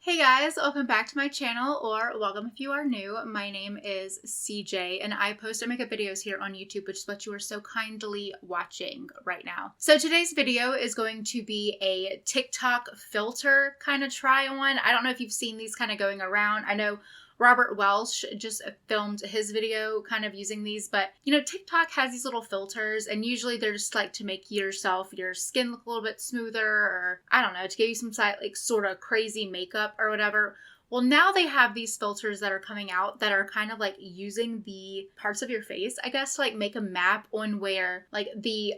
Hey guys, welcome back to my channel, or welcome if you are new. My name is CJ and I post makeup videos here on YouTube, which is what you are so kindly watching right now. So today's video is going to be a TikTok filter kind of try on. I don't know if you've seen these kind of going around. I know Robert Welsh just filmed his video kind of using these, but you know, TikTok has these little filters and usually they're just like to make your skin look a little bit smoother, or I don't know, to give you some sort of crazy makeup or whatever. Well, now they have these filters that are coming out that are kind of like using the parts of your face, I guess, to like make a map on where like the,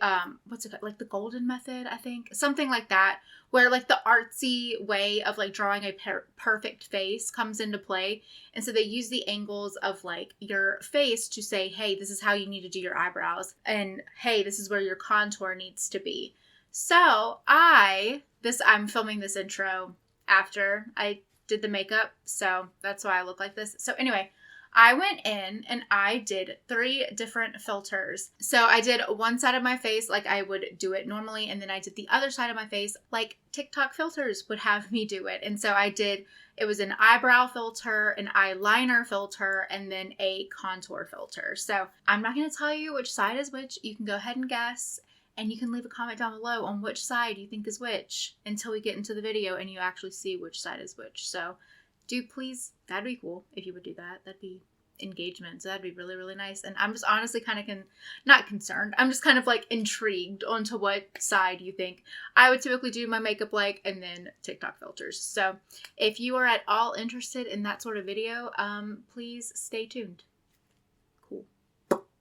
what's it called? Like the golden method, I think. Something like that, where like the artsy way of like drawing a perfect face comes into play. And so they use the angles of like your face to say, hey, this is how you need to do your eyebrows. And hey, this is where your contour needs to be. So I'm filming this intro after I did the makeup, so that's why I look like this. So anyway, I went in and I did 3 different filters. So I did one side of my face like I would do it normally, and then I did the other side of my face like TikTok filters would have me do it. And so it was an eyebrow filter, an eyeliner filter, and then a contour filter. So I'm not going to tell you which side is which. You can go ahead and guess. And you can leave a comment down below on which side you think is which until we get into the video and you actually see which side is which. So do please, that'd be cool if you would do that. That'd be engagement. So that'd be really, really nice. And I'm just honestly kind of not concerned. I'm just kind of like intrigued onto what side you think I would typically do my makeup like, and then TikTok filters. So if you are at all interested in that sort of video, please stay tuned.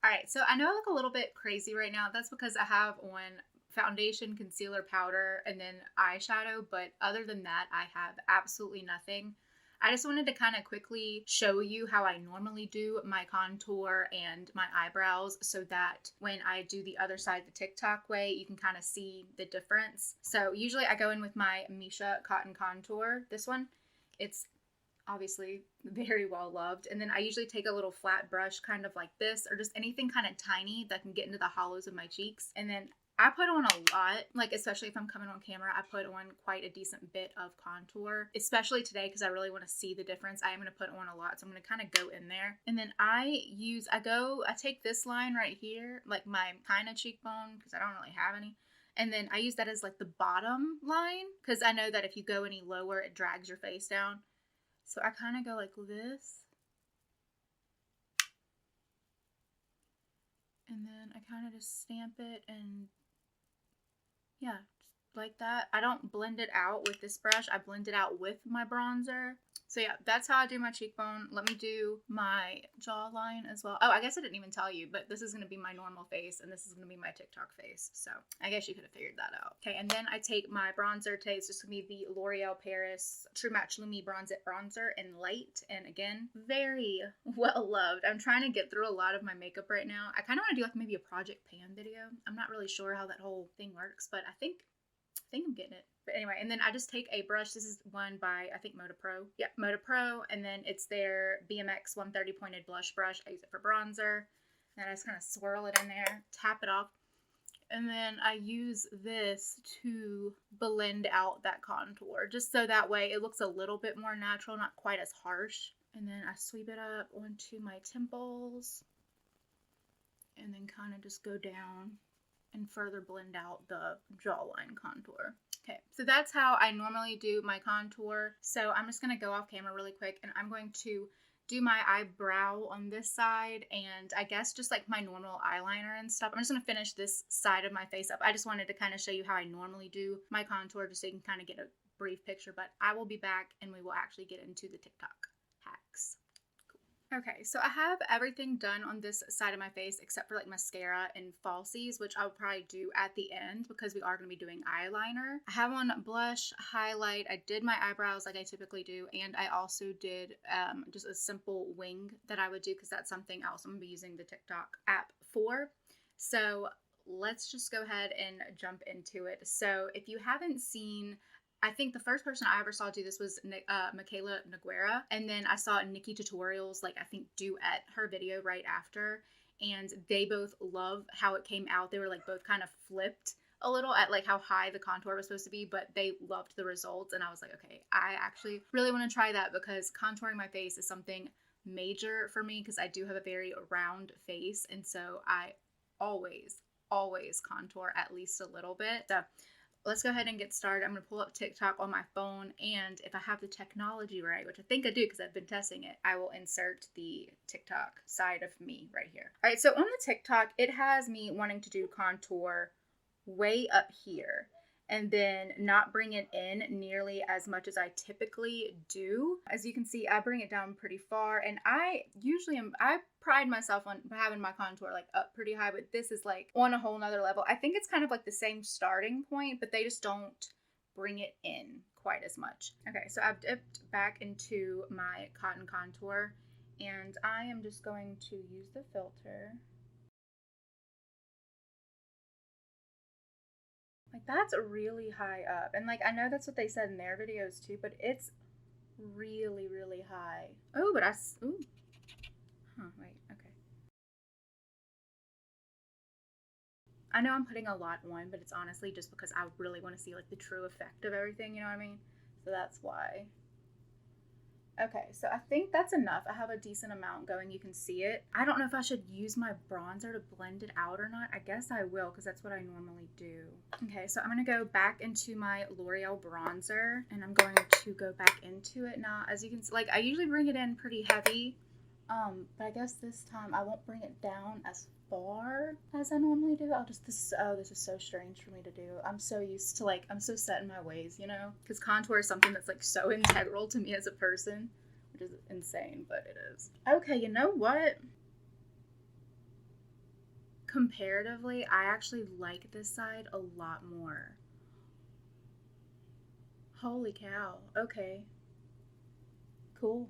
All right, so I know I look a little bit crazy right now. That's because I have on foundation, concealer, powder, and then eyeshadow. But other than that, I have absolutely nothing. I just wanted to kind of quickly show you how I normally do my contour and my eyebrows so that when I do the other side the TikTok way, you can kind of see the difference. So usually I go in with my Misha Cotton Contour, this one. It's obviously very well loved. And then I usually take a little flat brush kind of like this, or just anything kind of tiny that can get into the hollows of my cheeks. And then I put on a lot, like especially if I'm coming on camera, I put on quite a decent bit of contour, especially today because I really want to see the difference. I am going to put on a lot, so I'm going to kind of go in there. And then I take this line right here, like my kind of cheekbone, because I don't really have any. And then I use that as like the bottom line, because I know that if you go any lower, it drags your face down. So I kind of go like this. And then I kind of just stamp it, and yeah, just like that. I don't blend it out with this brush. I blend it out with my bronzer. So yeah, that's how I do my cheekbone. Let me do my jawline as well. Oh, I guess I didn't even tell you, but this is going to be my normal face and this is going to be my TikTok face. So I guess you could have figured that out. Okay, and then I take my bronzer. Today it's just going to be the L'Oreal Paris True Match Lumi Bronzer in Light. And again, very well loved. I'm trying to get through a lot of my makeup right now. I kind of want to do like maybe a Project Pan video. I'm not really sure how that whole thing works, but I think I'm getting it. But anyway, and then I just take a brush. This is one by, I think, Moda Pro. Yeah, Moda Pro. And then it's their BMX 130 pointed blush brush. I use it for bronzer. And I just kind of swirl it in there, tap it off. And then I use this to blend out that contour, just so that way it looks a little bit more natural, not quite as harsh. And then I sweep it up onto my temples. And then kind of just go down and further blend out the jawline contour. Okay, so that's how I normally do my contour. So I'm just gonna go off camera really quick and I'm going to do my eyebrow on this side, and I guess just like my normal eyeliner and stuff. I'm just gonna finish this side of my face up. I just wanted to kind of show you how I normally do my contour just so you can kind of get a brief picture, but I will be back and we will actually get into the TikTok hacks. Okay, so I have everything done on this side of my face except for like mascara and falsies, which I'll probably do at the end because we are going to be doing eyeliner. I have on blush, highlight. I did my eyebrows like I typically do, and I also did just a simple wing that I would do because that's something else I'm going to be using the TikTok app for. So let's just go ahead and jump into it. So if you haven't seen, I think the first person I ever saw do this was Michaela Noguera, and then I saw Nikki Tutorials, like I think duet her video right after, and they both love how it came out. They were like both kind of flipped a little at like how high the contour was supposed to be, but they loved the results. And I was like, okay, I actually really want to try that because contouring my face is something major for me because I do have a very round face. And so I always contour at least a little bit. So let's go ahead and get started. I'm going to pull up TikTok on my phone, and if I have the technology right, which I think I do because I've been testing it, I will insert the TikTok side of me right here. All right, so on the TikTok, it has me wanting to do contour way up here and then not bring it in nearly as much as I typically do. As you can see, I bring it down pretty far, and I pride myself on having my contour like up pretty high, but this is like on a whole nother level. I think it's kind of like the same starting point, but they just don't bring it in quite as much. Okay, so I've dipped back into my cotton contour, and I am just going to use the filter. Like, that's really high up. And, like, I know that's what they said in their videos, too, but it's really, really high. Oh, but ooh. Huh, wait, okay. I know I'm putting a lot on, but it's honestly just because I really want to see, like, the true effect of everything, you know what I mean? So that's why. Okay, so I think that's enough. I have a decent amount going. You can see it. I don't know if I should use my bronzer to blend it out or not. I guess I will because that's what I normally do. Okay, so I'm going to go back into my L'Oreal bronzer, and I'm going to go back into it now. As you can see, like, I usually bring it in pretty heavy, but I guess this time I won't bring it down as far as I normally do. This is so strange for me to do. I'm so used to, like, I'm so set in my ways, you know? Because contour is something that's, like, so integral to me as a person, which is insane, but it is. Okay, you know what? Comparatively, I actually like this side a lot more. Holy cow. Okay. Cool.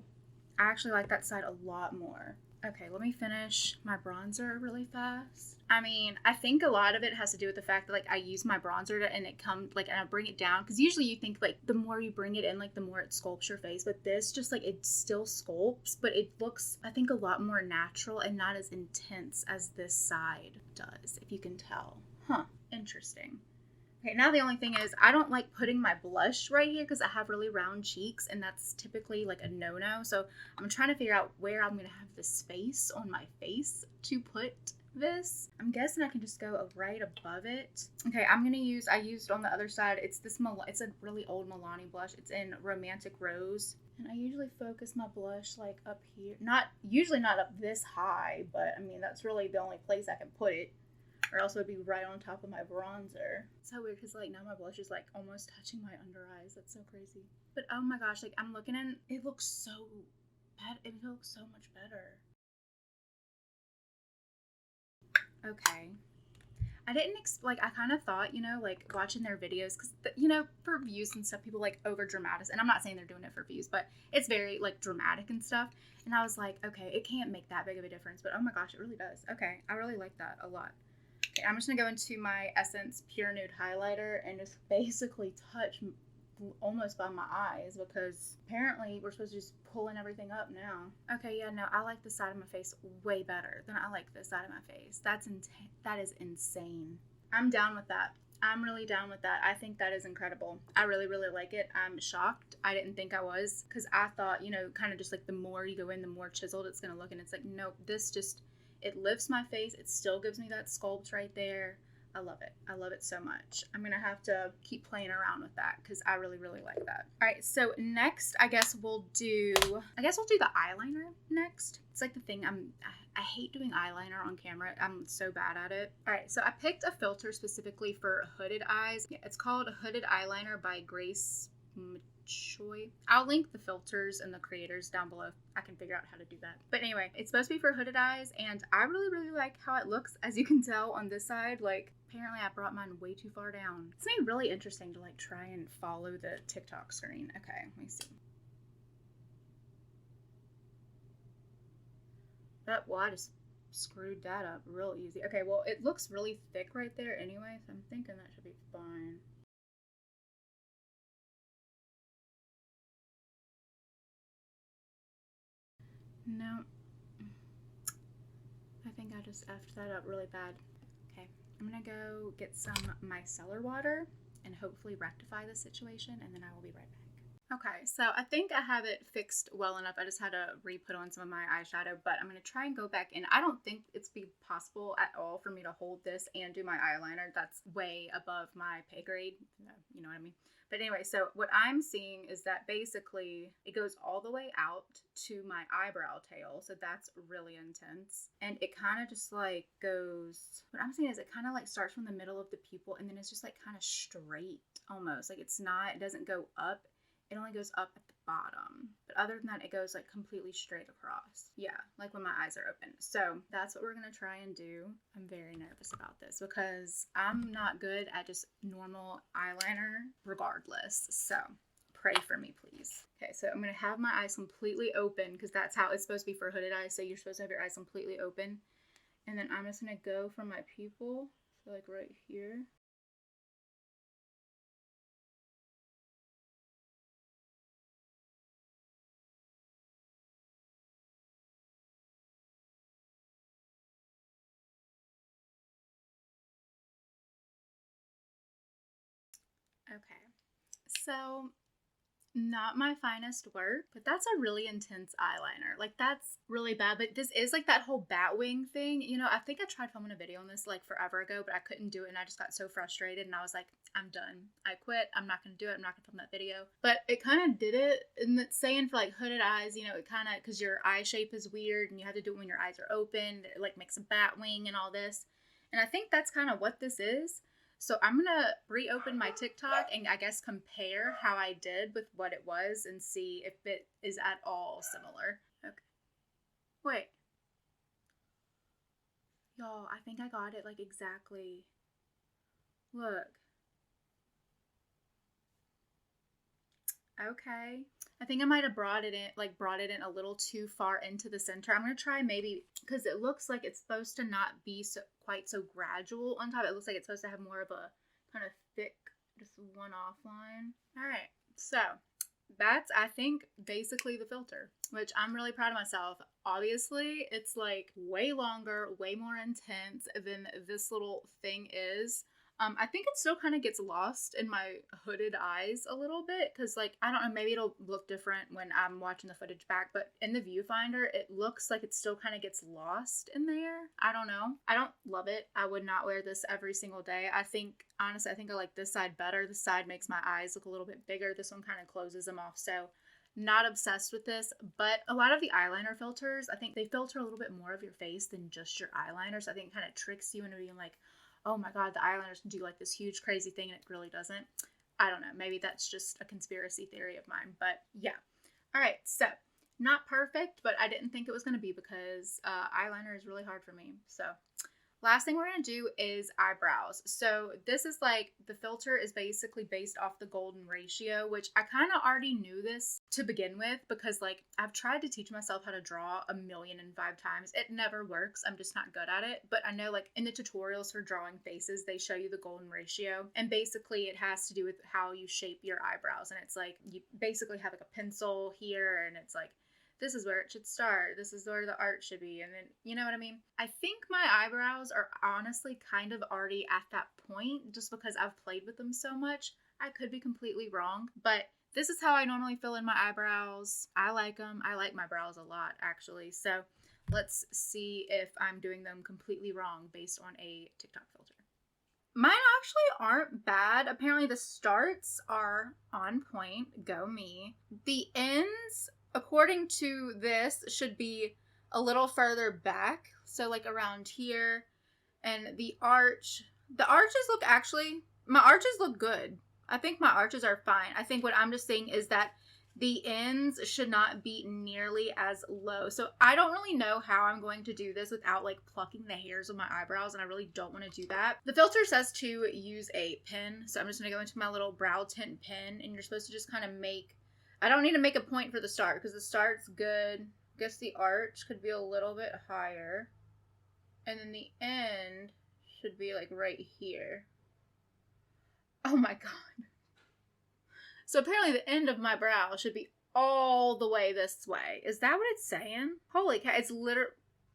I actually like that side a lot more. Okay, let me finish my bronzer really fast. I mean, I think a lot of it has to do with the fact that, like, I use my bronzer and it comes, like, and I bring it down. Because usually you think, like, the more you bring it in, like, the more it sculpts your face. But this just, like, it still sculpts, but it looks, I think, a lot more natural and not as intense as this side does, if you can tell. Huh, interesting. Okay, now the only thing is I don't like putting my blush right here because I have really round cheeks, and that's typically like a no-no. So I'm trying to figure out where I'm going to have the space on my face to put this. I'm guessing I can just go right above it. Okay, I used on the other side, it's a really old Milani blush. It's in Romantic Rose. And I usually focus my blush like up here. Usually not up this high, but I mean, that's really the only place I can put it. Or else it would be right on top of my bronzer. It's so weird because, like, now my blush is, like, almost touching my under eyes. That's so crazy. But, oh my gosh, like, I'm looking and it looks so bad. It looks so much better. Okay. I didn't, I kind of thought, you know, like, watching their videos, because, you know, for views and stuff, people, like, over dramatize. And I'm not saying they're doing it for views, but it's very, like, dramatic and stuff. And I was like, okay, it can't make that big of a difference. But, oh my gosh, it really does. Okay, I really like that a lot. Okay, I'm just going to go into my Essence Pure Nude Highlighter and just basically touch almost by my eyes because apparently we're supposed to just pulling everything up now. Okay, yeah, no, I like the side of my face way better than I like this side of my face. That is insane. I'm down with that. I'm really down with that. I think that is incredible. I really, really like it. I'm shocked. I didn't think I was because I thought, you know, kind of just like the more you go in, the more chiseled it's going to look. And it's like, nope, this just... It lifts my face. It still gives me that sculpt right there. I love it. I love it so much. I'm going to have to keep playing around with that because I really, really like that. All right, so next, I guess we'll do the eyeliner next. It's like the thing I hate doing eyeliner on camera. I'm so bad at it. All right, so I picked a filter specifically for hooded eyes. Yeah, it's called Hooded Eyeliner by Grace Choi. I'll link the filters and the creators down below. I can figure out how to do that. But anyway, it's supposed to be for hooded eyes, and I really, really like how it looks. As you can tell on this side, like, apparently I brought mine way too far down. It's gonna be really interesting to, like, try and follow the TikTok screen. Okay, let me see. I just screwed that up real easy. Okay, well, it looks really thick right there anyway, so I'm thinking that should be fine. No. I think I just effed that up really bad. Okay, I'm gonna go get some micellar water and hopefully rectify the situation, and then I will be right back. Okay, so I think I have it fixed well enough. I just had to re-put on some of my eyeshadow, but I'm going to try and go back in. I don't think it's be possible at all for me to hold this and do my eyeliner. That's way above my pay grade. You know what I mean? But anyway, so what I'm seeing is that basically it goes all the way out to my eyebrow tail. So that's really intense. And it kind of just like goes, what I'm seeing is it kind of like starts from the middle of the pupil and then it's just like kind of straight almost. Like it's not, it doesn't go up. It only goes up at the bottom. But other than that, it goes like completely straight across. Yeah, like when my eyes are open. So that's what we're going to try and do. I'm very nervous about this because I'm not good at just normal eyeliner regardless. So pray for me, please. Okay, so I'm going to have my eyes completely open because that's how it's supposed to be for hooded eyes. So you're supposed to have your eyes completely open. And then I'm just going to go from my pupil, so like right here. Okay, so not my finest work, but that's a really intense eyeliner. Like that's really bad, but this is like that whole bat wing thing. You know, I think I tried filming a video on this like forever ago, but I couldn't do it and I just got so frustrated and I was like, I'm done. I quit. I'm not going to do it. I'm not going to film that video. But it kind of did it. And it's saying for like hooded eyes, you know, it kind of, because your eye shape is weird and you have to do it when your eyes are open. It like makes a bat wing and all this. And I think that's kind of what this is. So I'm going to reopen my TikTok and I guess compare how I did with what it was and see if it is at all similar. Okay. Wait. Y'all, I think I got it like exactly. Look. Okay. I think I might have brought it in a little too far into the center. I'm going to try maybe, because it looks like it's supposed to not be quite so gradual on top. It looks like it's supposed to have more of a kind of thick, just one-off line. All right. So that's, I think, basically the filter, which I'm really proud of myself. Obviously, it's like way longer, way more intense than this little thing is. I think it still kind of gets lost in my hooded eyes a little bit because, like, I don't know, maybe it'll look different when I'm watching the footage back, but in the viewfinder, it looks like it still kind of gets lost in there. I don't know. I don't love it. I would not wear this every single day. I think, honestly, I think I like this side better. This side makes my eyes look a little bit bigger. This one kind of closes them off, so not obsessed with this, but a lot of the eyeliner filters, I think they filter a little bit more of your face than just your eyeliner, so I think it kind of tricks you into being like, oh my god, the eyeliners can do like this huge crazy thing and it really doesn't. I don't know. Maybe that's just a conspiracy theory of mine. But yeah. All right. So not perfect, but I didn't think it was going to be because eyeliner is really hard for me. So last thing we're going to do is eyebrows. So this is like, the filter is basically based off the golden ratio, which I kind of already knew this to begin with because like I've tried to teach myself how to draw 1,000,005 times. It never works. I'm just not good at it. But I know like in the tutorials for drawing faces, they show you the golden ratio. And basically it has to do with how you shape your eyebrows. And it's like, you basically have like a pencil here and it's like, this is where it should start. This is where the art should be. And then, you know what I mean? I think my eyebrows are honestly kind of already at that point just because I've played with them so much. I could be completely wrong, but this is how I normally fill in my eyebrows. I like them. I like my brows a lot, actually. So let's see if I'm doing them completely wrong based on a TikTok filter. Mine actually aren't bad. Apparently the starts are on point. Go me. The ends, according to this, should be a little further back. So like around here. And the arches look my arches look good. I think my arches are fine. I think what I'm just saying is that the ends should not be nearly as low. So I don't really know how I'm going to do this without like plucking the hairs of my eyebrows, and I really don't want to do that. The filter says to use a pen, so I'm just going to go into my little brow tint pen, and you're supposed to just kind of I don't need to make a point for the start because the start's good. I guess the arch could be a little bit higher. And then the end should be like right here. Oh my god. So apparently the end of my brow should be all the way this way. Is that what it's saying? Holy cow, it's literally,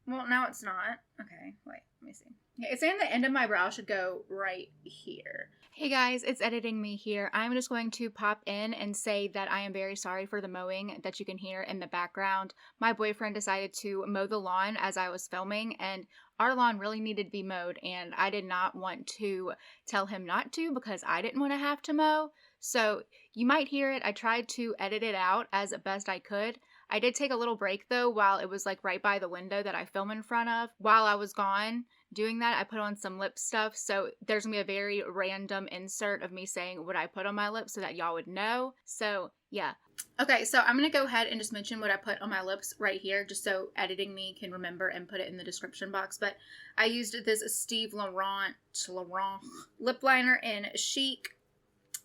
well, now it's not. Okay, wait, let me see. It's saying the end of my brow should go right here. Hey guys, it's editing me here. I'm just going to pop in and say that I am very sorry for the mowing that you can hear in the background. My boyfriend decided to mow the lawn as I was filming, and our lawn really needed to be mowed, and I did not want to tell him not to because I didn't want to have to mow. So you might hear it. I tried to edit it out as best I could. I did take a little break though while it was like right by the window that I film in front of. While I was gone doing that, I put on some lip stuff. So there's gonna be a very random insert of me saying what I put on my lips so that y'all would know. So yeah. Okay, so I'm gonna go ahead and just mention what I put on my lips right here, just so editing me can remember and put it in the description box. But I used this Steve Laurent lip liner in Chic.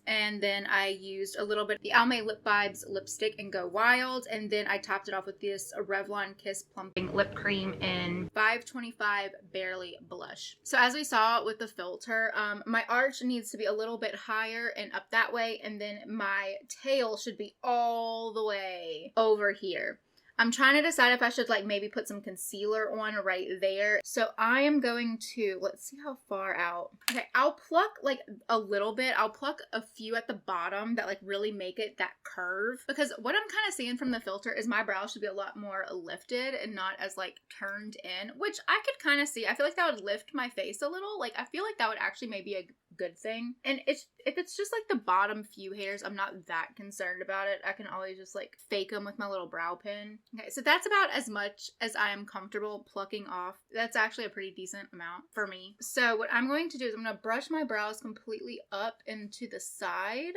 And then I used a little bit of the Almay Lip Vibes lipstick in Go Wild. And then I topped it off with this Revlon Kiss Plumping Lip Cream in 525 Barely Blush. So as we saw with the filter, my arch needs to be a little bit higher and up that way. And then my tail should be all the way over here. I'm trying to decide if I should like maybe put some concealer on right there. So I am going to, let's see how far out. Okay, I'll pluck like a little bit. I'll pluck a few at the bottom that like really make it that curve. Because what I'm kind of seeing from the filter is my brow should be a lot more lifted and not as like turned in, which I could kind of see. I feel like that would lift my face a little. Like I feel like that would actually maybe a good thing. And if it's just like the bottom few hairs, I'm not that concerned about it. I can always just like fake them with my little brow pin. Okay, so that's about as much as I am comfortable plucking off. That's actually a pretty decent amount for me. So what I'm going to do is I'm going to brush my brows completely up into the side,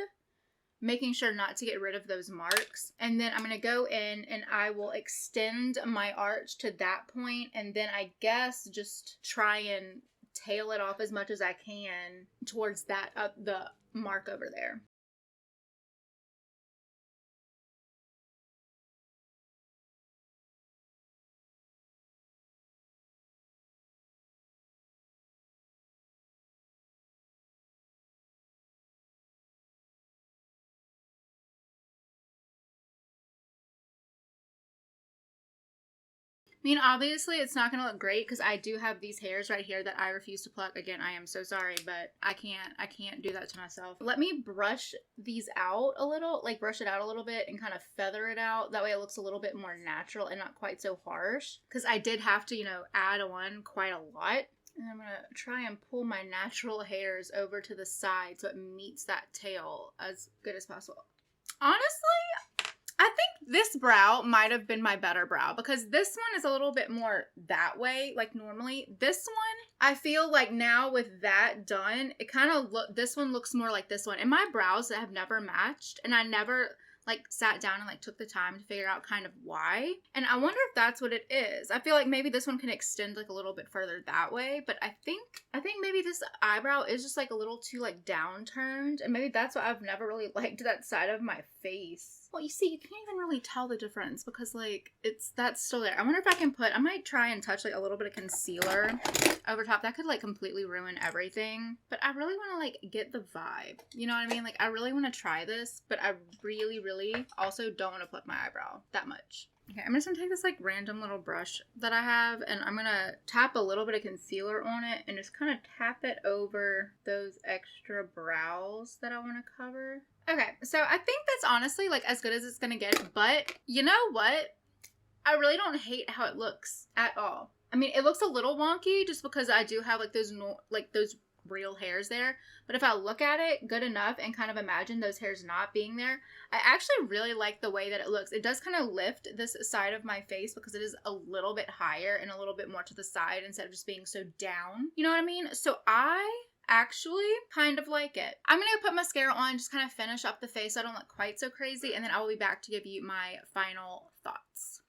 making sure not to get rid of those marks. And then I'm going to go in and I will extend my arch to that point, and then I guess just try and tail it off as much as I can towards that the mark over there. I mean, obviously it's not going to look great because I do have these hairs right here that I refuse to pluck. Again, I am so sorry, but I can't do that to myself. Let me brush these out a little, like brush it out a little bit and kind of feather it out. That way it looks a little bit more natural and not quite so harsh. Because I did have to, you know, add on quite a lot. And I'm going to try and pull my natural hairs over to the side so it meets that tail as good as possible. Honestly, I think this brow might have been my better brow because this one is a little bit more that way, like normally. This one, I feel like now with that done, it kind of this one looks more like this one. And my brows have never matched, and I never like sat down and like took the time to figure out kind of why. And I wonder if that's what it is. I feel like maybe this one can extend like a little bit further that way, but I think maybe this eyebrow is just like a little too like downturned, and maybe that's why I've never really liked that side of my face. Well, you see, you can't even really tell the difference because like that's still there. I wonder if I might try and touch like a little bit of concealer over top. That could like completely ruin everything, but I really want to like get the vibe, you know what I mean? Like I really want to try this, but I really also don't want to pluck my eyebrow that much. Okay, I'm just gonna take this like random little brush that I have, and I'm gonna tap a little bit of concealer on it and just kind of tap it over those extra brows that I want to cover. Okay, so I think that's honestly like as good as it's gonna get, but you know what? I really don't hate how it looks at all. I mean, it looks a little wonky just because I do have like those real hairs there, but if I look at it good enough and kind of imagine those hairs not being there, I actually really like the way that it looks. It does kind of lift this side of my face because it is a little bit higher and a little bit more to the side instead of just being so down. You know what I mean? So I actually kind of like it. I'm gonna put mascara on, just kind of finish up the face so I don't look quite so crazy, and then I will be back to give you my final thoughts.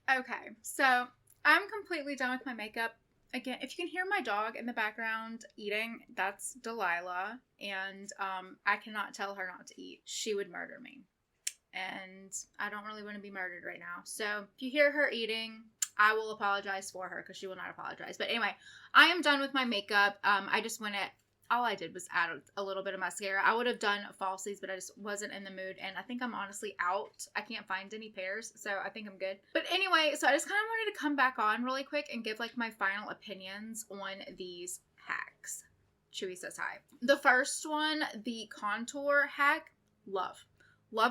Okay, so I'm completely done with my makeup. Again, if you can hear my dog in the background eating, that's Delilah, and I cannot tell her not to eat. She would murder me, and I don't really want to be murdered right now. So if you hear her eating, I will apologize for her because she will not apologize. But anyway, I am done with my makeup. I just went all I did was add a little bit of mascara. I would have done falsies, but I just wasn't in the mood. And I think I'm honestly out. I can't find any pairs, so I think I'm good. But anyway, so I just kind of wanted to come back on really quick and give like my final opinions on these hacks. Chewy says hi. The first one, the contour hack, love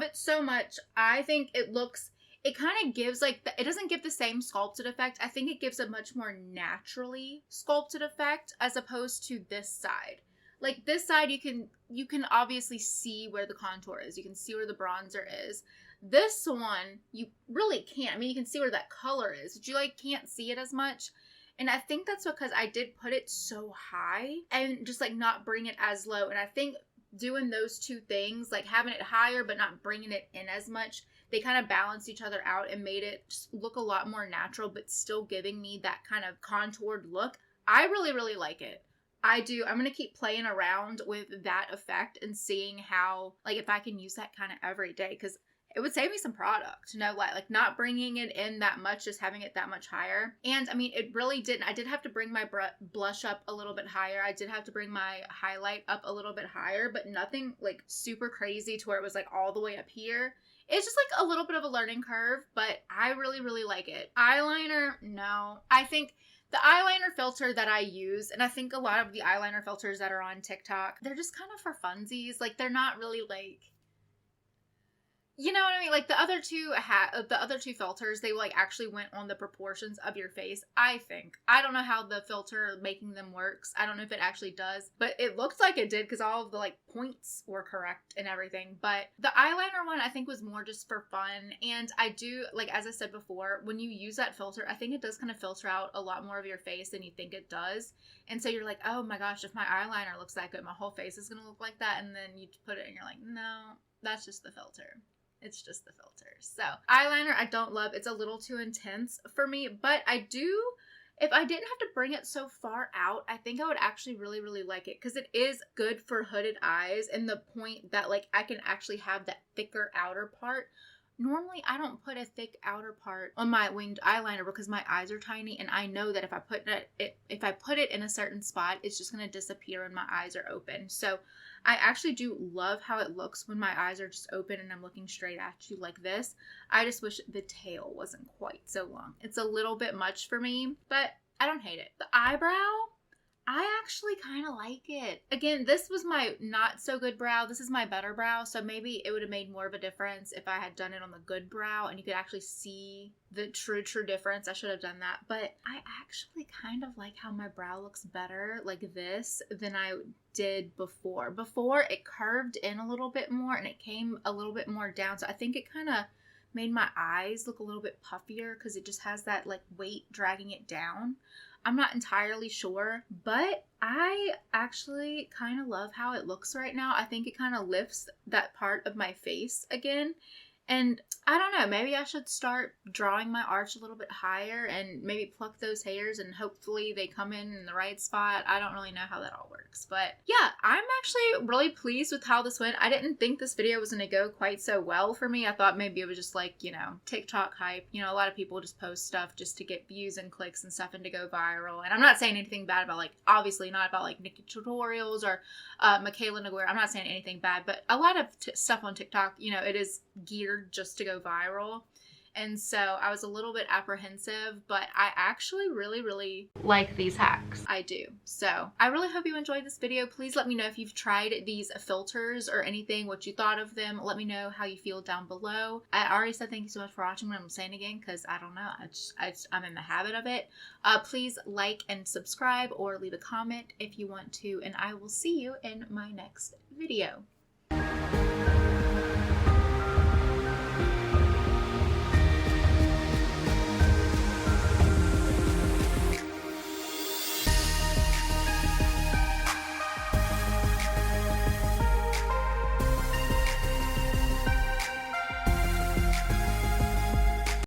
it so much. I think it kind of gives like it doesn't give the same sculpted effect. I think it gives a much more naturally sculpted effect as opposed to this side. Like this side, you can obviously see where the contour is. You can see where the bronzer is. This one, you really can't. I mean, you can see where that color is, but you like can't see it as much. And I think that's because I did put it so high and just like not bring it as low. And I think doing those two things, like having it higher but not bringing it in as much, they kind of balanced each other out and made it just look a lot more natural, but still giving me that kind of contoured look. I really, really like it. I do. I'm going to keep playing around with that effect and seeing how, like, if I can use that kind of every day, because it would save me some product, no lie. Like not bringing it in that much, just having it that much higher. And I mean, it really didn't. I did have to bring my blush up a little bit higher. I did have to bring my highlight up a little bit higher, but nothing like super crazy to where it was like all the way up here. It's just like a little bit of a learning curve, but I really, really like it. Eyeliner, no. I think the eyeliner filter that I use, and I think a lot of the eyeliner filters that are on TikTok, they're just kind of for funsies. Like they're not really like, you know what I mean? Like the other two filters, they like actually went on the proportions of your face, I think. I don't know how the filter making them works. I don't know if it actually does, but it looks like it did because all of the like points were correct and everything. But the eyeliner one I think was more just for fun. And I do, like as I said before, when you use that filter, I think it does kind of filter out a lot more of your face than you think it does. And so you're like, oh my gosh, if my eyeliner looks that good, my whole face is going to look like that. And then you put it and you're like, no, that's just the filter. It's just the filter. So eyeliner, I don't love. It's a little too intense for me, but I do, if I didn't have to bring it so far out, I think I would actually really, really like it because it is good for hooded eyes and the point that like I can actually have that thicker outer part. Normally, I don't put a thick outer part on my winged eyeliner because my eyes are tiny, and I know that if I put it in a certain spot, it's just going to disappear when my eyes are open. So I actually do love how it looks when my eyes are just open and I'm looking straight at you like this. I just wish the tail wasn't quite so long. It's a little bit much for me, but I don't hate it. The eyebrow, I actually kind of like it. Again, this was my not so good brow. This is my better brow. So maybe it would have made more of a difference if I had done it on the good brow and you could actually see the true difference. I should have done that. But I actually kind of like how my brow looks better like this than I did before. Before it curved in a little bit more and it came a little bit more down. So I think it kind of made my eyes look a little bit puffier because it just has that like weight dragging it down. I'm not entirely sure, but I actually kind of love how it looks right now. I think it kind of lifts that part of my face again. And I don't know, maybe I should start drawing my arch a little bit higher and maybe pluck those hairs and hopefully they come in the right spot. I don't really know how that all works. But yeah, I'm actually really pleased with how this went. I didn't think this video was going to go quite so well for me. I thought maybe it was just like, you know, TikTok hype. You know, a lot of people just post stuff just to get views and clicks and stuff and to go viral. And I'm not saying anything bad about like, obviously not about like Nikki Tutorials or Michaela Naguer. I'm not saying anything bad, but a lot of stuff on TikTok, you know, it is geared just to go viral. And so I was a little bit apprehensive, but I actually really, really like these hacks. I do. So I really hope you enjoyed this video. Please let me know if you've tried these filters or anything, what you thought of them. Let me know how you feel down below. I already said thank you so much for watching, but I'm saying again because I don't know. I'm in the habit of it. Please like and subscribe or leave a comment if you want to, and I will see you in my next video.